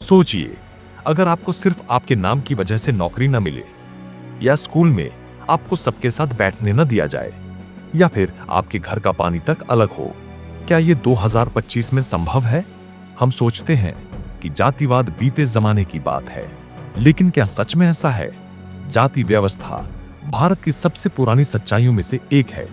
सोचिए, अगर आपको सिर्फ आपके नाम की वजह से नौकरी न मिले, या स्कूल में आपको सबके साथ बैठने न दिया जाए, या फिर आपके घर का पानी तक अलग हो, क्या ये 2025 में संभव है? हम सोचते हैं कि जातिवाद बीते जमाने की बात है, लेकिन क्या सच में ऐसा है? जाति व्यवस्था भारत की सबसे पुरानी सच्चाइयों में से एक है,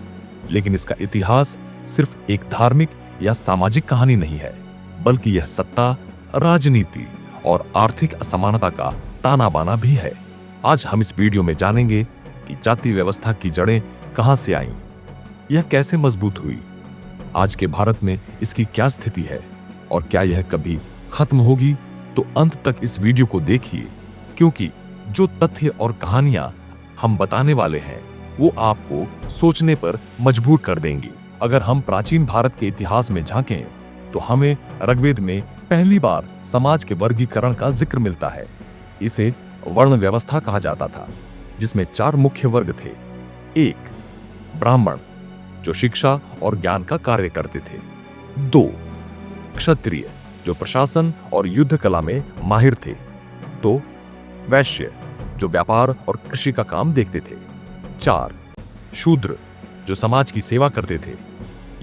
लेकिन इसका इतिहास सिर्फ एक धार्मिक या सामाजिक कहानी नहीं है, बल्कि यह सत्ता, राजनीति और आर्थिक असमानता का ताना बाना भी है। आज हम इस वीडियो में जानेंगे कि जाति व्यवस्था की जड़ें कहां से आईं, यह कैसे मजबूत हुई, आज के भारत में इसकी क्या स्थिति है और क्या यह कभी खत्म होगी। तो अंत तक इस वीडियो को देखिए, क्योंकि जो तथ्य और कहानियां हम बताने वाले हैं वो आपको सोचने पर मजबूर कर देंगी। अगर हम प्राचीन भारत के इतिहास में झांकें तो हमें ऋग्वेद में पहली बार समाज के वर्गीकरण का जिक्र मिलता है। इसे वर्ण व्यवस्था कहा जाता था, जिसमें 4 मुख्य वर्ग थे। 1. ब्राह्मण, जो शिक्षा और ज्ञान का कार्य करते थे। 2. क्षत्रिय, जो प्रशासन और युद्ध कला में माहिर थे। 2. वैश्य, जो व्यापार और कृषि का काम देखते थे। 4. शूद्र, जो समाज की सेवा करते थे।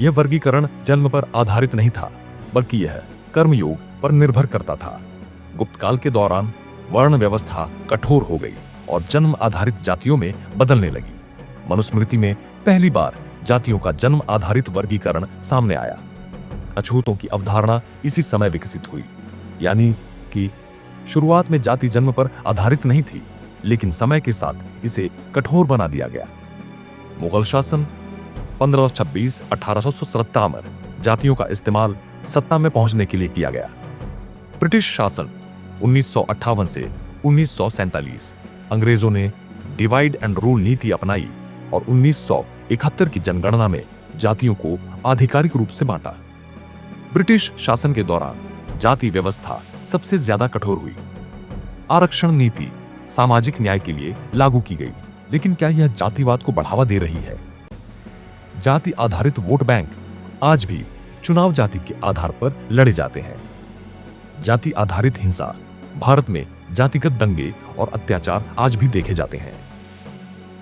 यह वर्गीकरण जन्म पर आधारित नहीं था, बल्कि यह कर्मयोग पर निर्भर करता था। गुप्त काल के दौरान वर्ण व्यवस्था कठोर हो गई और जन्म आधारित जातियों में बदलने लगी। मनुस्मृति में पहली बार जातियों का जन्म आधारित वर्गीकरण सामने आया। अछूतों की अवधारणा इसी समय विकसित हुई, यानी कि शुरुआत में जाति जन्म पर आधारित नहीं थी, लेकिन समय के साथ इसे कठोर बना दिया गया। मुगल शासन 1526-1877 में जातियों का इस्तेमाल सत्ता में पहुंचने के लिए किया गया। ब्रिटिश शासन 1958 से 1947, अंग्रेजों ने डिवाइड एंड रूल नीति अपनाई और 1971 की जनगणना में जातियों को आधिकारिक रूप से बांटा। ब्रिटिश शासन के दौरान जाति व्यवस्था सबसे ज्यादा कठोर हुई। आरक्षण नीति सामाजिक न्याय के लिए लागू की गई, लेकिन क्या यह जातिवाद को बढ़ावा दे रही है? जाति आधारित वोट बैंक आज भी चुनाव जाति के आधार पर लड़े जाते हैं। जाति आधारित हिंसा भारत में जातिगत दंगे और अत्याचार आज भी देखे जाते हैं।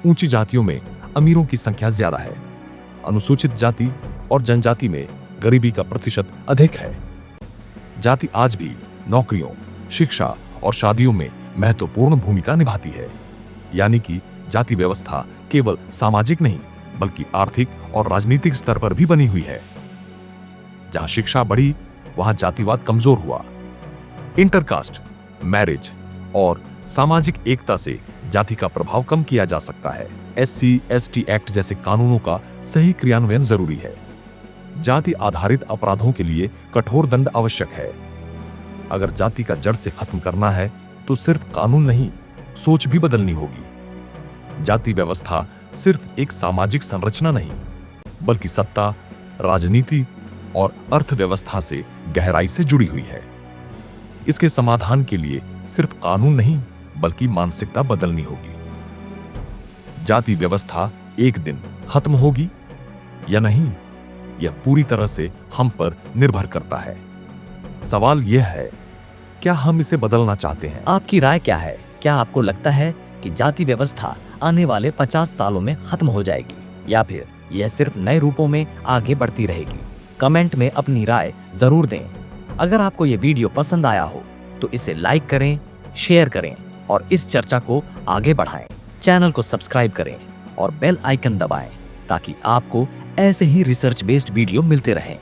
ऊंची जातियों में अमीरों की संख्या ज्यादा है। अनुसूचित जाति और जनजाति में गरीबी का प्रतिशत अधिक है। जाति आज भी नौकरियों, शिक्षा और शादियों में महत्वपूर्ण भूमिका निभाती है, यानी कि जाति व्यवस्था केवल सामाजिक नहीं बल्कि आर्थिक और राजनीतिक स्तर पर भी बनी हुई है। जहां शिक्षा बढ़ी, वहां जातिवाद कमजोर हुआ। इंटरकास्ट मैरिज और सामाजिक एकता से जाति का प्रभाव कम किया जा सकता है। SC/ST एक्ट जैसे कानूनों का सही क्रियान्वयन जरूरी है। जाति आधारित अपराधों के लिए कठोर दंड आवश्यक है। अगर जाति का जड़ से खत्म करना है तो सिर्फ कानून नहीं, सोच भी बदलनी होगी। जाति व्यवस्था सिर्फ एक सामाजिक संरचना नहीं, बल्कि सत्ता, राजनीति और अर्थव्यवस्था से गहराई से जुड़ी हुई है। इसके समाधान के लिए सिर्फ कानून नहीं, बल्कि मानसिकता बदलनी होगी। जाति व्यवस्था एक दिन खत्म होगी या नहीं, यह पूरी तरह से हम पर निर्भर करता है। सवाल यह है, क्या हम इसे बदलना चाहते हैं? आपकी राय क्या है? क्या आपको लगता है कि जाति व्यवस्था आने वाले 50 सालों में खत्म हो जाएगी, या फिर यह सिर्फ नए रूपों में आगे बढ़ती रहेगी? कमेंट में अपनी राय जरूर दें। अगर आपको ये वीडियो पसंद आया हो तो इसे लाइक करें, शेयर करें और इस चर्चा को आगे बढ़ाएं। चैनल को सब्सक्राइब करें और बेल आइकन दबाएं ताकि आपको ऐसे ही रिसर्च बेस्ड वीडियो मिलते रहें।